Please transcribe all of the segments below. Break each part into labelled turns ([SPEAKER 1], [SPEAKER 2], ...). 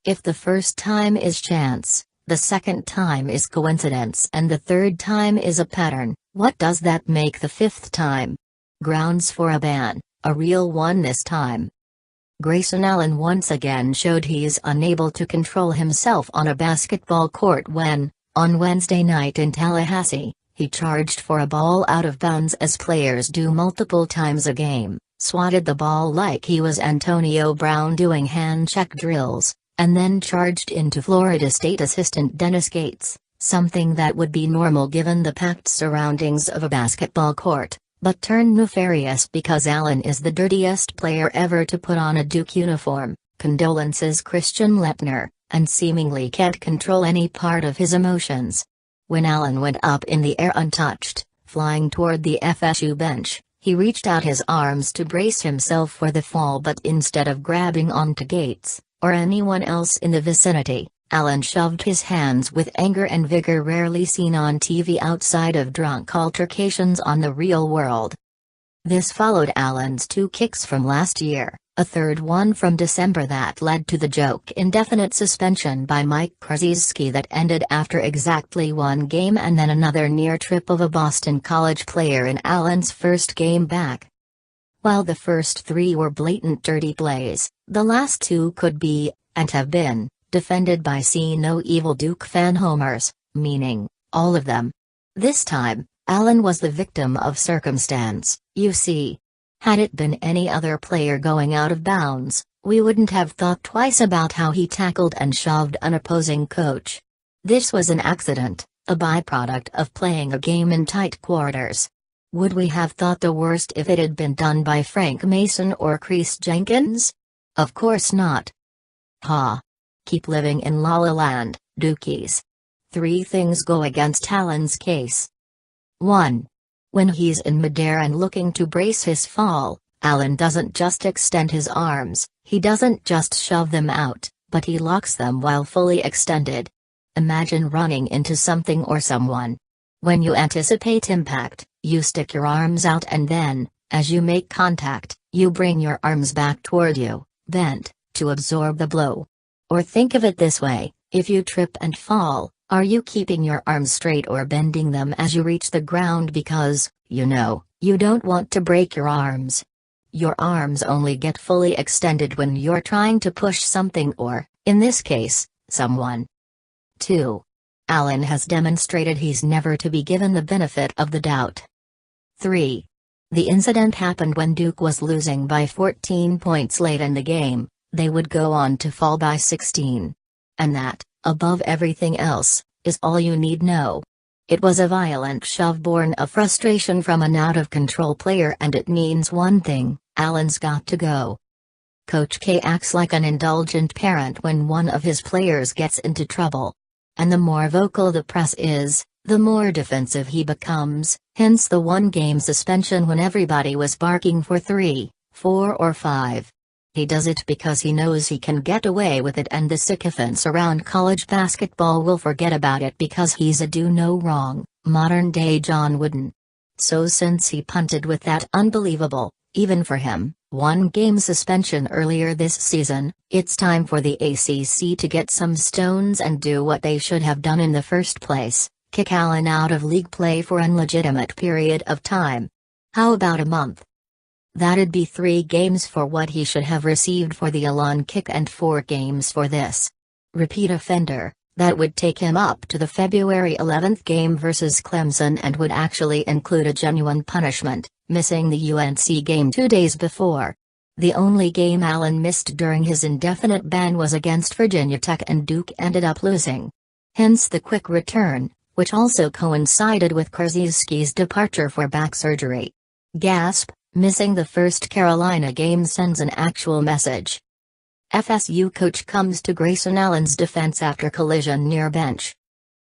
[SPEAKER 1] If the first time is chance, the second time is coincidence and the third time is a pattern, what does that make the fifth time? Grounds for a ban, a real one this time. Grayson Allen once again showed he is unable to control himself on a basketball court when, on Wednesday night in Tallahassee, he charged for a ball out of bounds as players do multiple times a game, swatted the ball like he was Antonio Brown doing hand-check drills, and then charged into Florida State assistant Dennis Gates, something that would be normal given the packed surroundings of a basketball court, but turned nefarious because Allen is the dirtiest player ever to put on a Duke uniform, condolences Christian Laettner, and seemingly can't control any part of his emotions. When Allen went up in the air untouched, flying toward the FSU bench, he reached out his arms to brace himself for the fall, but instead of grabbing onto Gates, or anyone else in the vicinity, Allen shoved his hands with anger and vigor rarely seen on TV outside of drunk altercations on the real world. This followed Allen's 2 kicks from last year, a third one from December that led to the joke indefinite suspension by Mike Krzyzewski that ended after exactly 1 game, and then another near trip of a Boston College player in Allen's first game back. While the first 3 were blatant dirty plays, the last 2 could be, and have been, defended by see no evil Duke fan homers, meaning, all of them. This time, Allen was the victim of circumstance, you see. Had it been any other player going out of bounds, we wouldn't have thought twice about how he tackled and shoved an opposing coach. This was an accident, a byproduct of playing a game in tight quarters. Would we have thought the worst if it had been done by Frank Mason or Chris Jenkins? Of course not. Ha! Keep living in La La Land, Dukies. 3 things go against Allen's case. 1. When he's in midair and looking to brace his fall, Allen doesn't just extend his arms, he doesn't just shove them out, but he locks them while fully extended. Imagine running into something or someone. When you anticipate impact, you stick your arms out and then, as you make contact, you bring your arms back toward you, bent, to absorb the blow. Or think of it this way, if you trip and fall, are you keeping your arms straight or bending them as you reach the ground because, you know, you don't want to break your arms? Your arms only get fully extended when you're trying to push something or, in this case, someone. 2. Allen has demonstrated he's never to be given the benefit of the doubt. 3. The incident happened when Duke was losing by 14 points late in the game, they would go on to fall by 16. And that, above everything else, is all you need know. It was a violent shove born of frustration from an out-of-control player, and it means one thing: Allen's got to go. Coach K acts like an indulgent parent when one of his players gets into trouble. And the more vocal the press is, the more defensive he becomes, hence the 1-game suspension when everybody was barking for 3, 4 or 5. He does it because he knows he can get away with it, and the sycophants around college basketball will forget about it because he's a do-no-wrong, modern-day John Wooden. So since he punted with that unbelievable, even for him, 1-game suspension earlier this season, it's time for the ACC to get some stones and do what they should have done in the first place: kick Allen out of league play for an illegitimate period of time. How about a month? That'd be 3 games for what he should have received for the Allen kick and 4 games for this. Repeat offender, that would take him up to the February 11th game versus Clemson and would actually include a genuine punishment, missing the UNC game 2 days before. The only game Allen missed during his indefinite ban was against Virginia Tech, and Duke ended up losing. Hence the quick return, which also coincided with Krzyzewski's departure for back surgery. Gasp. Missing the first Carolina game sends an actual message. FSU coach comes to Grayson Allen's defense after collision near bench.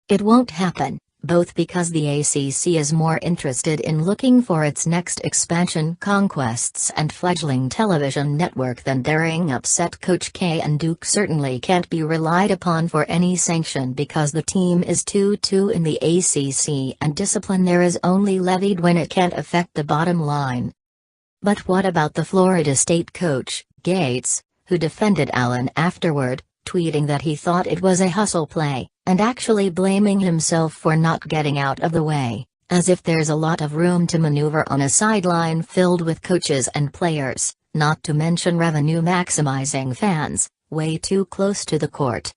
[SPEAKER 1] It won't happen, both because the ACC is more interested in looking for its next expansion conquests and fledgling television network than daring upset Coach K, and Duke certainly can't be relied upon for any sanction because the team is 2-2 in the ACC and discipline there is only levied when it can't affect the bottom line. But what about the Florida State coach, Gates, who defended Allen afterward, tweeting that he thought it was a hustle play, and actually blaming himself for not getting out of the way, as if there's a lot of room to maneuver on a sideline filled with coaches and players, not to mention revenue-maximizing fans, way too close to the court.